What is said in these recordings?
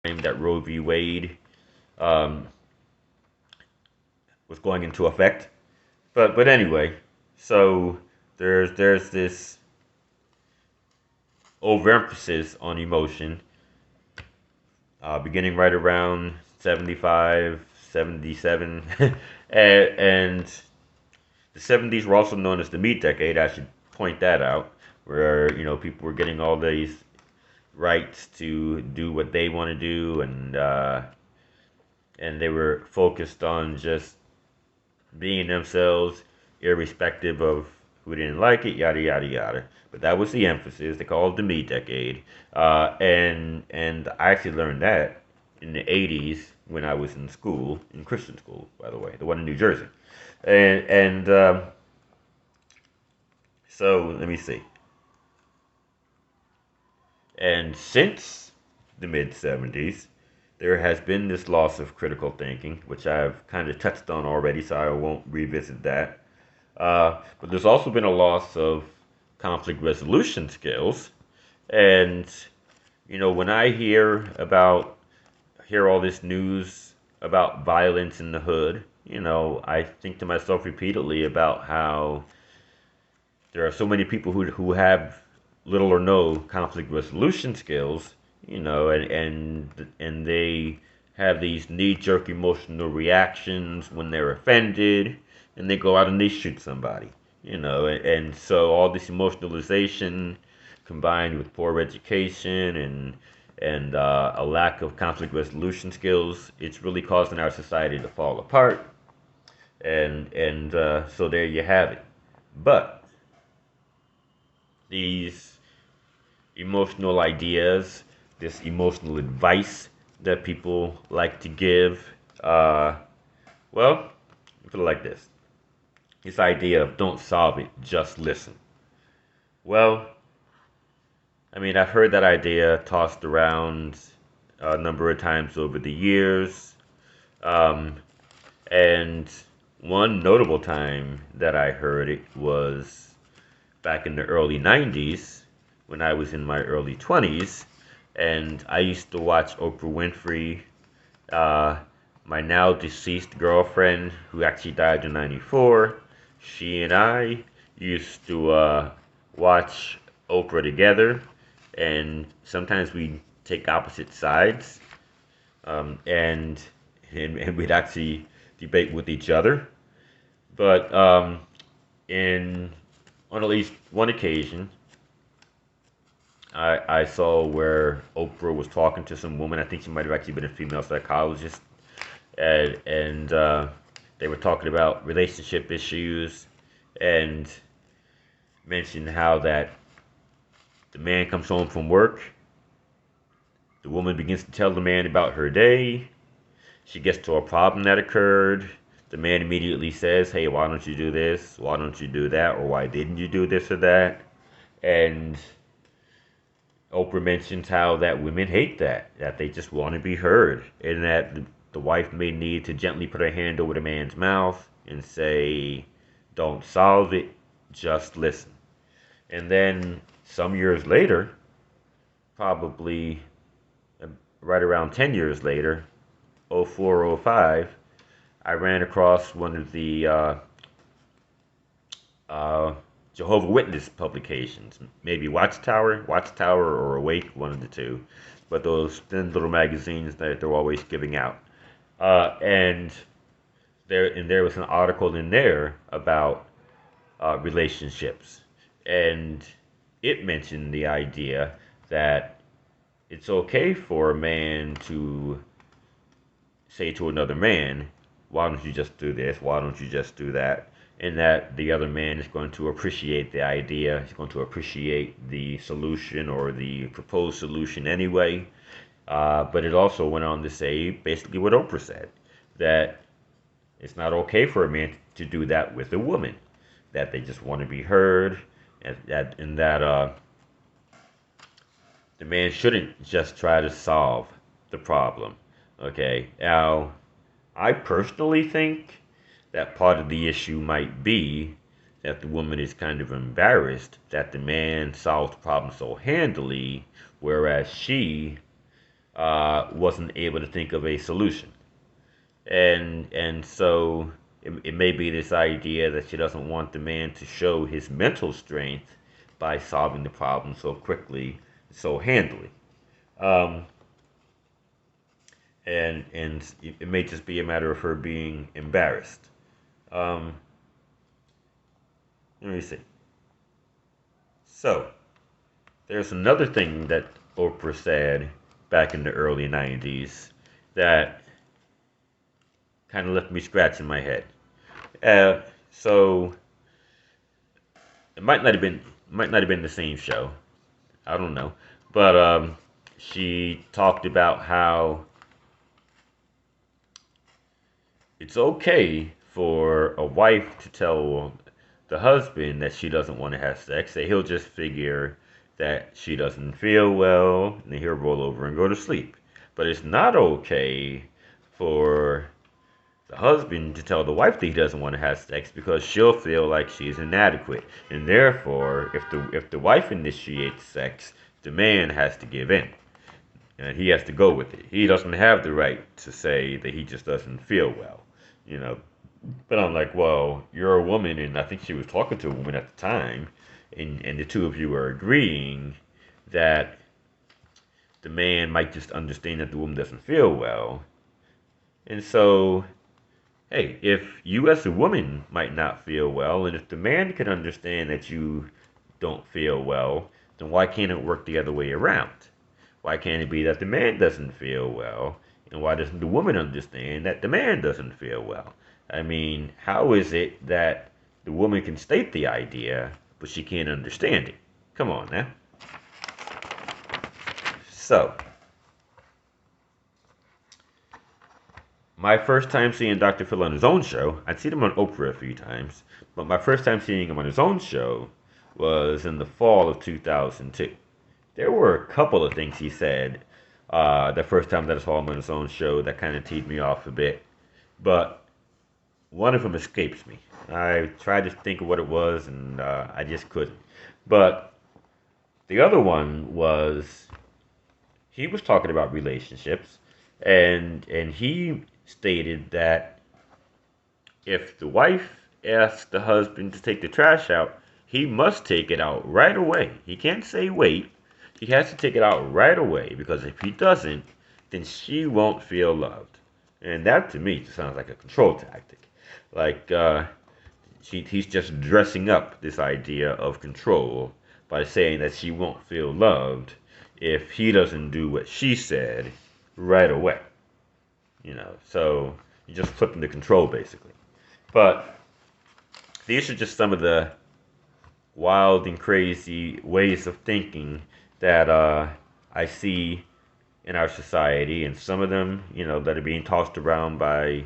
that Roe v. Wade um, was going into effect. But anyway, so there's this overemphasis on emotion, beginning right around 75, 77, and the 70s were also known as the meat decade. I should point that out, where people were getting all these rights to do what they want to do, and they were focused on just being themselves, irrespective of who didn't like it, yada yada yada. But that was the emphasis. They called it the me decade, and I actually learned that in the '80s when I was in school, in Christian school, by the way, the one in New Jersey, and so let me see. And since the mid '70s, there has been this loss of critical thinking, which I've kind of touched on already, so I won't revisit that. But there's also been a loss of conflict resolution skills. And, when I hear all this news about violence in the hood, I think to myself repeatedly about how there are so many people who have little or no conflict resolution skills, and they have these knee-jerk emotional reactions when they're offended, and they go out and they shoot somebody, and so all this emotionalization combined with poor education and a lack of conflict resolution skills, it's really causing our society to fall apart, and so there you have it. But these emotional ideas, this emotional advice that people like to give. Well, put it like this: this idea of don't solve it, just listen. Well, I mean, I've heard that idea tossed around a number of times over the years, um, and one notable time that I heard it was back in the early '90s when I was in my early 20s, and I used to watch Oprah Winfrey. Uh, my now deceased girlfriend, who actually died in '94, she and I used to watch Oprah together, and sometimes we'd take opposite sides, um, and, and we'd actually debate with each other. But in on at least one occasion, I saw where Oprah was talking to some woman. I think she might have actually been a female psychologist, and they were talking about relationship issues and mentioned how that the man comes home from work, the woman begins to tell the man about her day. She gets to a problem that occurred. The man immediately says, "Hey, why don't you do this? Why don't you do that? Or why didn't you do this or that?" And Oprah mentions how that women hate that they just want to be heard, and that the wife may need to gently put her hand over the man's mouth and say, "Don't solve it, just listen." And then some years later, probably right around 10 years later, '04, '05, I ran across one of the uh, Jehovah Witness publications, maybe Watchtower or Awake, one of the two, but those thin little magazines that they're always giving out. And there was an article in there about relationships, and it mentioned the idea that it's okay for a man to say to another man, "Why don't you just do this? Why don't you just do that?" And that the other man is going to appreciate the idea, he's going to appreciate the solution or the proposed solution anyway. But it also went on to say basically what Oprah said, that it's not okay for a man to do that with a woman, that they just want to be heard, and that the man shouldn't just try to solve the problem. Okay, now I personally think that part of the issue might be that the woman is kind of embarrassed that the man solved the problem so handily, whereas she wasn't able to think of a solution. And so it may be this idea that she doesn't want the man to show his mental strength by solving the problem so quickly, so handily. Um, and it may just be a matter of her being embarrassed. Um, Let me see. So there's another thing that Oprah said back in the early '90s that kind of left me scratching my head. So it might not have been the same show. I don't know, but she talked about how it's okay for a wife to tell the husband that she doesn't want to have sex. That he'll just figure that she doesn't feel well, and then he'll roll over and go to sleep. But it's not okay for the husband to tell the wife that he doesn't want to have sex because she'll feel like she's inadequate, and therefore, if the wife initiates sex, the man has to give in, and he has to go with it. He doesn't have the right to say that he just doesn't feel well, you know. But I'm like, well, you're a woman, and I think she was talking to a woman at the time, and the two of you are agreeing that the man might just understand that the woman doesn't feel well, and so hey, if you as a woman might not feel well, and if the man can understand that you don't feel well, then why can't it work the other way around? Why can't it be that the man doesn't feel well, and why doesn't the woman understand that the man doesn't feel well? I mean, how is it that the woman can state the idea, but she can't understand it? Come on now. So, my first time seeing Dr. Phil on his own show, I'd seen him on Oprah a few times, but my first time seeing him on his own show was in the fall of 2002. There were a couple of things he said the first time that I saw him on his own show that kind of teed me off a bit, but one of them escapes me. I tried to think of what it was, and I just couldn't. But the other one was he was talking about relationships, and he stated that if the wife asks the husband to take the trash out, he must take it out right away. He can't say wait. He has to take it out right away because if he doesn't, then she won't feel loved. And that to me just sounds like a control tactic. Like he's just dressing up this idea of control by saying that she won't feel loved if he doesn't do what she said right away. So you're just flipping the control basically. But these are just some of the wild and crazy ways of thinking that I see in our society, and some of them, that are being tossed around by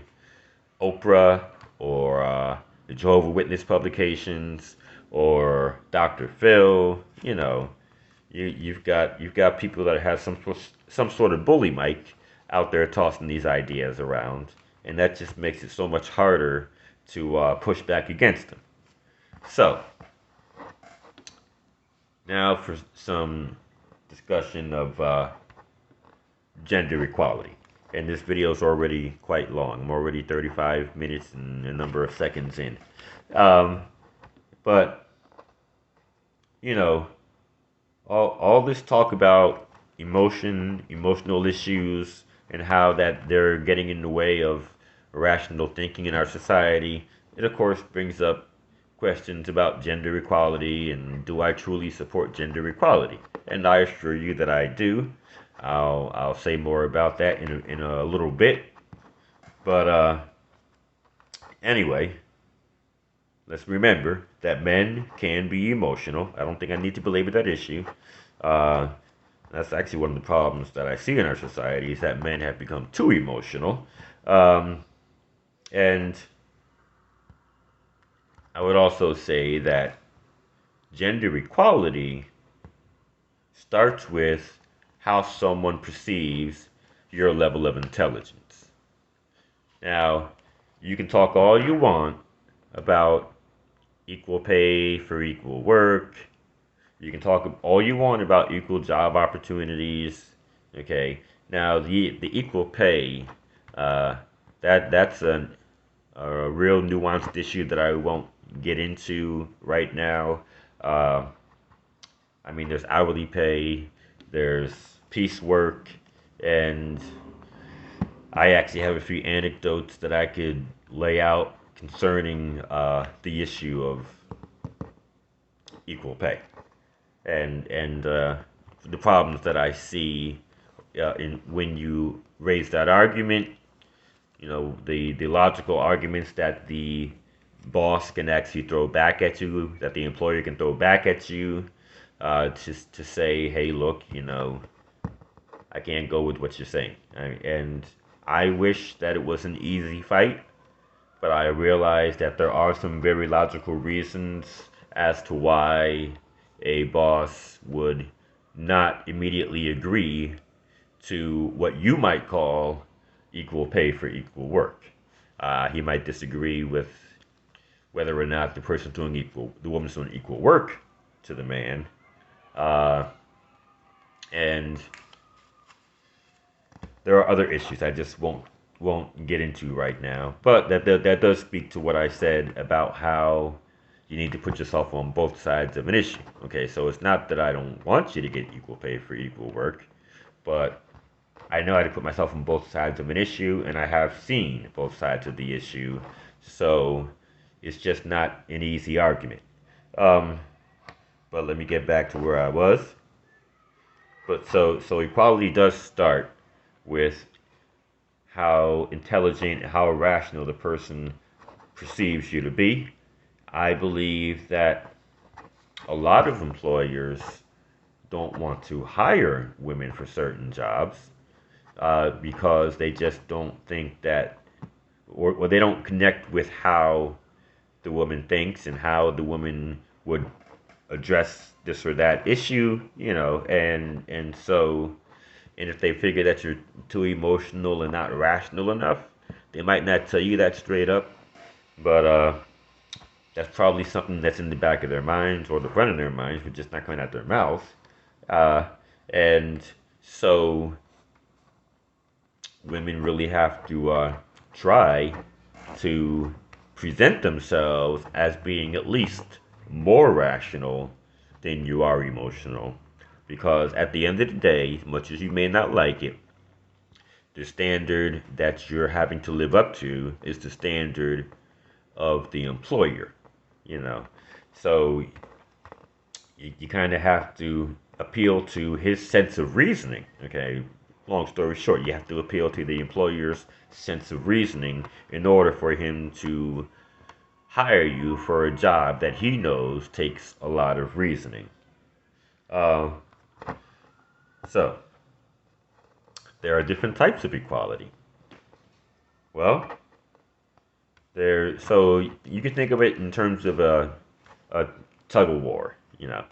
Oprah or the Jehovah Witness publications or Dr. Phil. You've got people that have some sort of bully mic out there tossing these ideas around, and that just makes it so much harder to push back against them. So now for some discussion of gender equality. And this video is already quite long. I'm already 35 minutes and a number of seconds in. But, all this talk about emotional issues, and how that they're getting in the way of rational thinking in our society, it of course brings up questions about gender equality and do I truly support gender equality? And I assure you that I do. I'll say more about that in a little bit. But anyway, let's remember that men can be emotional. I don't think I need to belabor that issue. That's actually one of the problems that I see in our society, is that men have become too emotional. And I would also say that gender equality starts with how someone perceives your level of intelligence. Now, you can talk all you want about equal pay for equal work. You can talk all you want about equal job opportunities. Okay, Now, the equal pay, uh, that's a real nuanced issue that I won't get into right now. Uh, I mean, there's hourly pay, there's piecework, and I actually have a few anecdotes that I could lay out concerning the issue of equal pay and the problems that I see in when you raise that argument. You know, the logical arguments that the boss can actually throw back at you, that the employer can throw back at you, to say, hey, look, you know, I can't go with what you're saying. And I wish that it was an easy fight, but I realize that there are some very logical reasons as to why a boss would not immediately agree to what you might call equal pay for equal work. He might disagree with whether or not the woman's doing equal work to the man, uh, and there are other issues I just won't get into right now. But that does speak to what I said about how you need to put yourself on both sides of an issue. Okay, so it's not that I don't want you to get equal pay for equal work, but I know how to put myself on both sides of an issue, and I have seen both sides of the issue. So it's just not an easy argument. Um, but let me get back to where I was. But so equality does start with how intelligent, how rational the person perceives you to be. I believe that a lot of employers don't want to hire women for certain jobs because they just don't think that, or they don't connect with how the woman thinks and how the woman would address this or that issue, you know, and if they figure that you're too emotional and not rational enough, they might not tell you that straight up, but that's probably something that's in the back of their minds or the front of their minds, but just not coming out their mouth. Uh, and so women really have to try to present themselves as being at least more rational than you are emotional. Because at the end of the day, much as you may not like it, the standard that you're having to live up to is the standard of the employer, you know. So you kind of have to appeal to his sense of reasoning, okay? Long story short, you have to appeal to the employer's sense of reasoning in order for him to hire you for a job that he knows takes a lot of reasoning. Uh, so, there are different types of equality. Well, so you can think of it in terms of a tug of war, you know.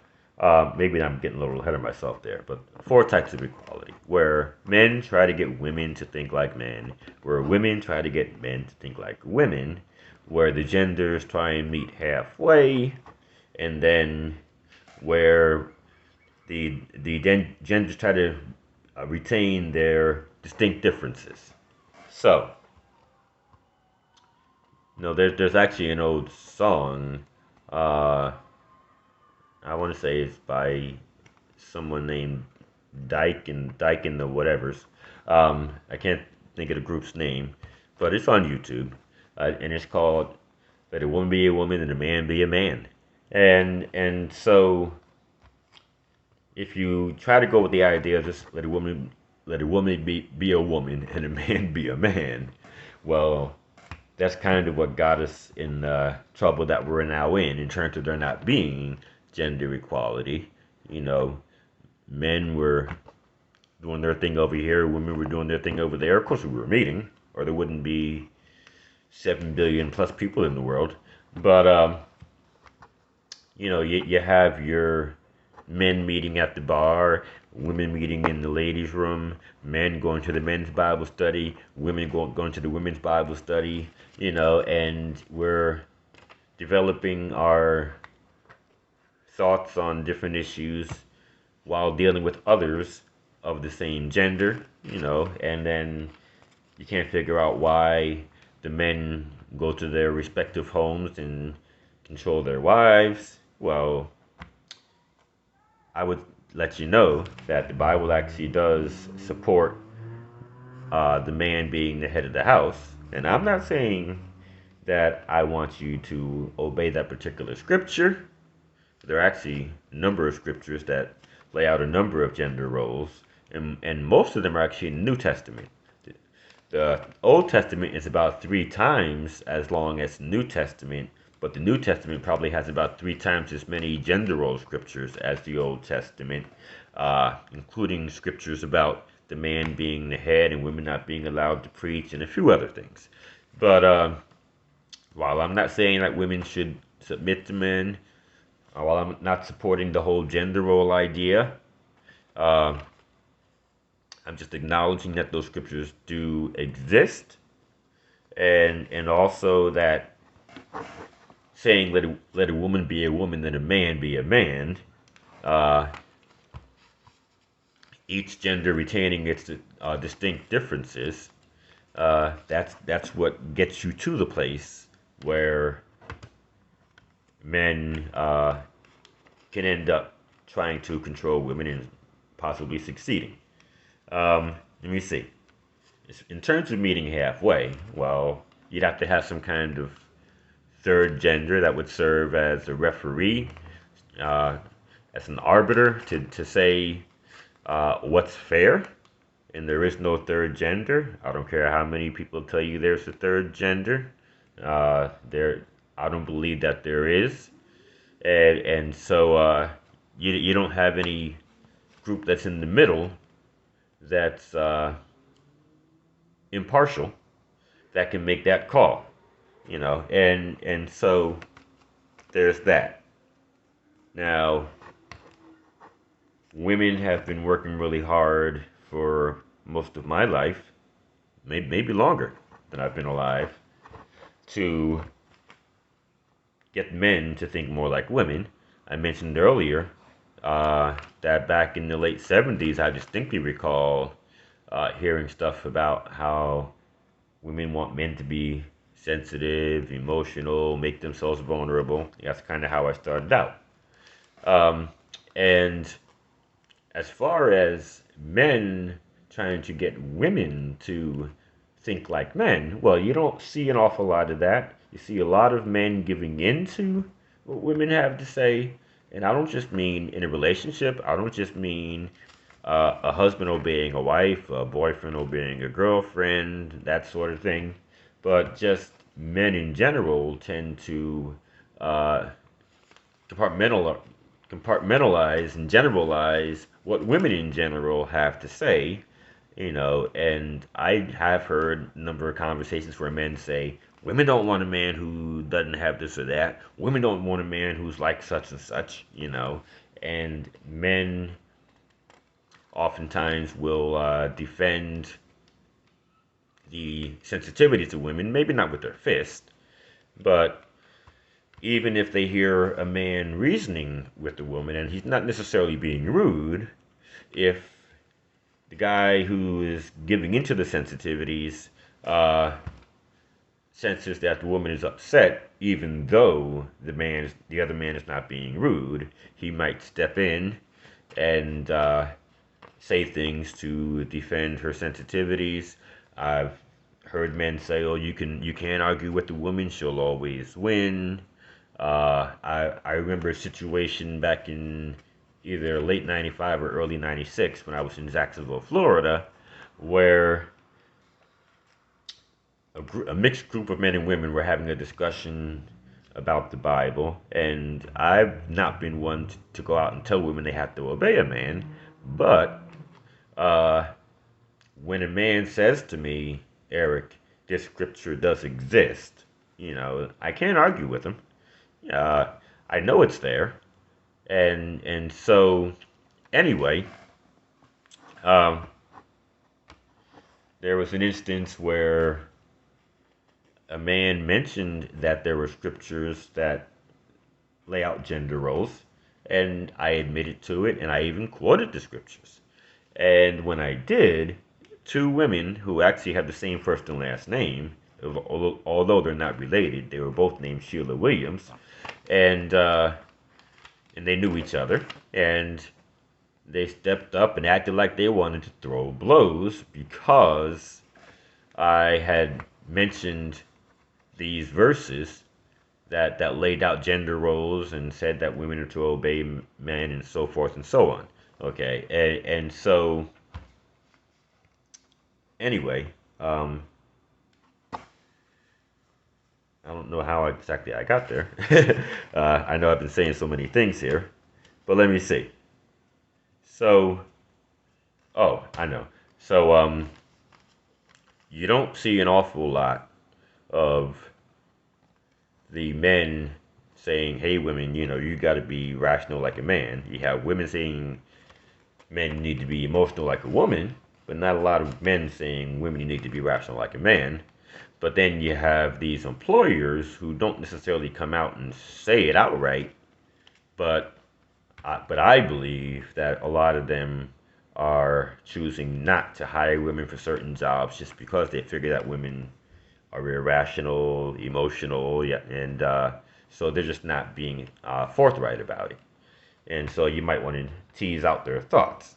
Maybe I'm getting a little ahead of myself there, but four types of equality, where men try to get women to think like men, where women try to get men to think like women, where the genders try and meet halfway, and then where the genders try to retain their distinct differences. So, you know, there's actually an old song. Uh, I want to say it's by someone named Dyke and the whatevers. I can't think of the group's name, but it's on YouTube, and it's called "Let a Woman Be a Woman and a Man Be a Man." And so if you try to go with the idea of just let a woman be a woman and a man be a man, well, that's kind of what got us in trouble that we're now in terms of there not being gender equality. You know, men were doing their thing over here, women were doing their thing over there. Of course, we were meeting, or there wouldn't be 7 billion plus people in the world. But, you know, you have your men meeting at the bar, women meeting in the ladies' room, men going to the men's Bible study, women going to the women's Bible study, you know, and we're developing our thoughts on different issues while dealing with others of the same gender, and then you can't figure out why the men go to their respective homes and control their wives. Well, I would let you know that the Bible actually does support the man being the head of the house. And I'm not saying that I want you to obey that particular scripture. There are actually a number of scriptures that lay out a number of gender roles, and most of them are actually in the New Testament. The Old Testament is about 3 times as long as the New Testament, but the New Testament probably has about 3 times as many gender role scriptures as the Old Testament, including scriptures about the man being the head and women not being allowed to preach and a few other things. But while I'm not saying that women should submit to men, while I'm not supporting the whole gender role idea, uh, I'm just acknowledging that those scriptures do exist, and also that saying let a woman be a woman and a man be a man, uh, each gender retaining its distinct differences. That's what gets you to the place where men can end up trying to control women and possibly succeeding. Let me see. In terms of meeting halfway, well, you'd have to have some kind of third gender that would serve as a referee, uh, as an arbiter to say what's fair. And there is no third gender. I don't care how many people tell you there's a third gender. I don't believe that there is, and so you don't have any group that's in the middle that's impartial that can make that call, and so there's that. Now, women have been working really hard for most of my life, maybe longer than I've been alive, to get men to think more like women. I mentioned earlier that back in the late 70s, I distinctly recall hearing stuff about how women want men to be sensitive, emotional, make themselves vulnerable. That's kind of how I started out. Um, and as far as men trying to get women to think like men, well, you don't see an awful lot of that. You see a lot of men giving in to what women have to say. And I don't just mean in a relationship, I don't just mean a husband obeying a wife, a boyfriend obeying a girlfriend, that sort of thing. But just men in general tend to uh, compartmental, compartmentalize and generalize what women in general have to say, and I have heard a number of conversations where men say, women don't want a man who doesn't have this or that. Women don't want a man who's like such and such, and men oftentimes will defend the sensitivities of women, maybe not with their fist, but even if they hear a man reasoning with the woman, and he's not necessarily being rude, if the guy who is giving into the sensitivities senses that the woman is upset, even though the other man is not being rude, he might step in and say things to defend her sensitivities. I've heard men say, "Oh, you can't argue with the woman; she'll always win." I remember a situation back in either late '95 or early '96 when I was in Jacksonville, Florida, where a mixed group of men and women were having a discussion about the Bible, and I've not been one to go out and tell women they have to obey a man, but uh, when a man says to me, Eric, this scripture does exist, I can't argue with him. Uh, I know it's there, and so anyway, um, there was an instance where a man mentioned that there were scriptures that lay out gender roles, and I admitted to it, and I even quoted the scriptures. And when I did, two women who actually have the same first and last name, although they're not related. They were both named Sheila Williams, and and they knew each other, and they stepped up and acted like they wanted to throw blows because I had mentioned these verses that laid out gender roles and said that women are to obey men and so forth and so on. Okay, and so anyway, I don't know how exactly I got there. I know I've been saying so many things here, but let me see. So, oh, I know. So, you don't see an awful lot of the men saying, "Hey, women, you got to be rational like a man." You have women saying men need to be emotional like a woman, but not a lot of men saying women need to be rational like a man. But then you have these employers who don't necessarily come out and say it outright, but I believe that a lot of them are choosing not to hire women for certain jobs just because they figure that women are irrational, emotional, yeah, and so they're just not being forthright about it. And so you might want to tease out their thoughts.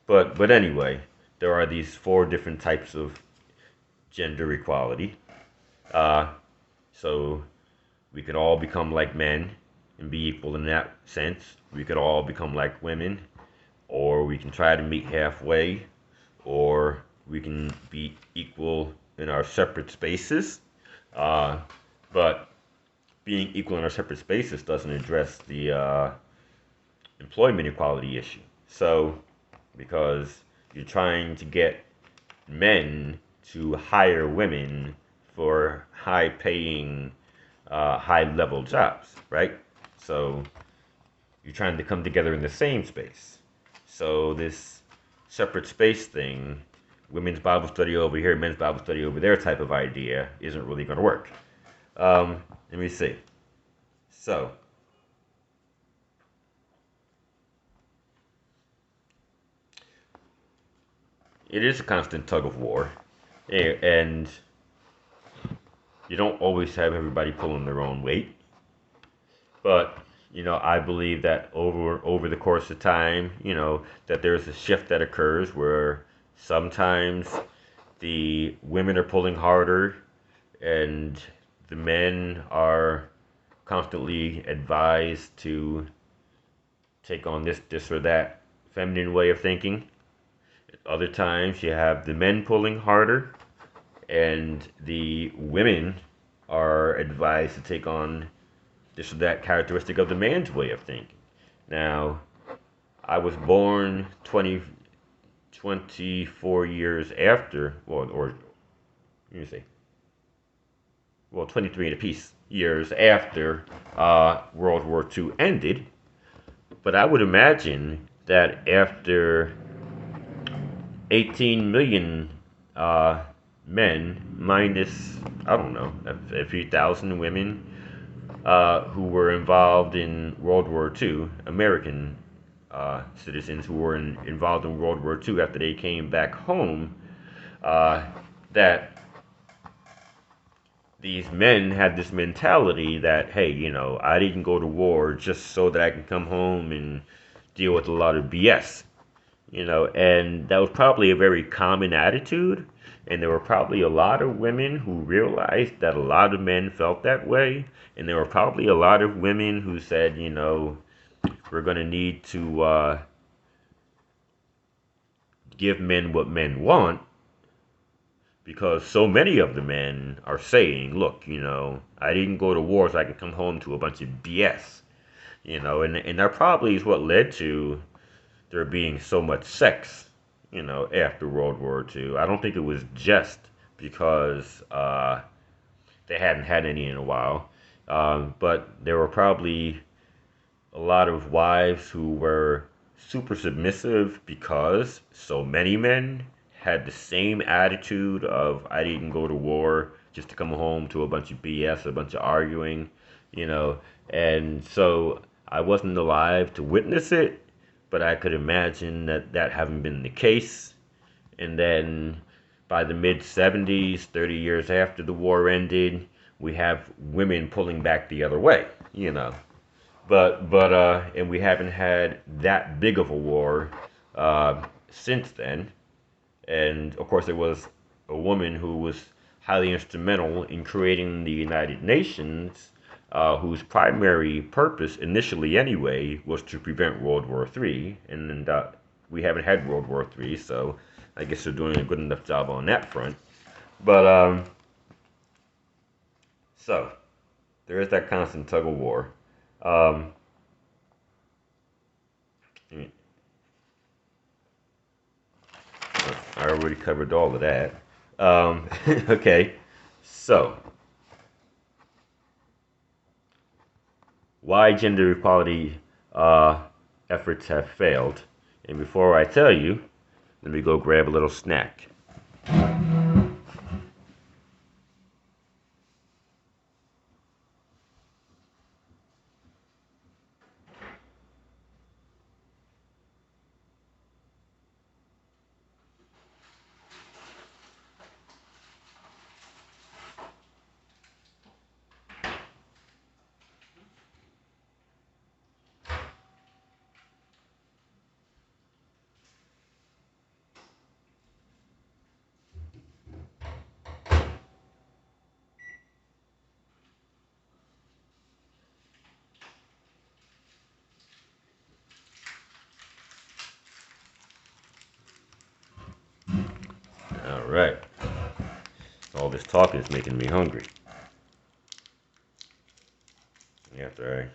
But anyway, there are these four different types of gender equality. Uh, so we could all become like men and be equal in that sense. We could all become like women, or we can try to meet halfway, or we can be equal in our separate spaces. Uh, but being equal in our separate spaces doesn't address the employment equality issue. So, because you're trying to get men to hire women for high paying, high level jobs, right? So, you're trying to come together in the same space. So, this separate space thing, women's Bible study over here, men's Bible study over there type of idea isn't really going to work. Let me see. So, it is a constant tug of war, and you don't always have everybody pulling their own weight. But I believe that over the course of time, that there's a shift that occurs where sometimes the women are pulling harder, and the men are constantly advised to take on this or that feminine way of thinking. Other times you have the men pulling harder, and the women are advised to take on this or that characteristic of the man's way of thinking. Now, I was born 24 years after, or let me see, 23 and a piece years after World War II ended. But I would imagine that after 18 million men minus, I don't know, a few thousand women who were involved in World War II, American citizens who were involved in World War II after they came back home, that these men had this mentality that, hey, I didn't go to war just so that I can come home and deal with a lot of BS. And that was probably a very common attitude. And there were probably a lot of women who realized that a lot of men felt that way. And there were probably a lot of women who said, we're going to need to give men what men want, because so many of the men are saying, look, I didn't go to war so I can come home to a bunch of BS. And that probably is what led to there being so much sex, after World War II. I don't think it was just because they hadn't had any in a while, but there were probably a lot of wives who were super submissive because so many men had the same attitude of, I didn't go to war just to come home to a bunch of BS, a bunch of arguing, and so I wasn't alive to witness it, but I could imagine that having been the case. and then by the mid 70s, 30 years after the war ended, we have women pulling back the other way, you know. And we haven't had that big of a war since then. And of course, there was a woman who was highly instrumental in creating the United Nations, whose primary purpose, initially anyway, was to prevent World War III. And we haven't had World War III, so I guess they're doing a good enough job on that front. But so there is that constant tug of war. Um, I already covered all of that. Okay, so why gender equality efforts have failed. And before I tell you, let me go grab a little snack. All right. All this talking is making me hungry.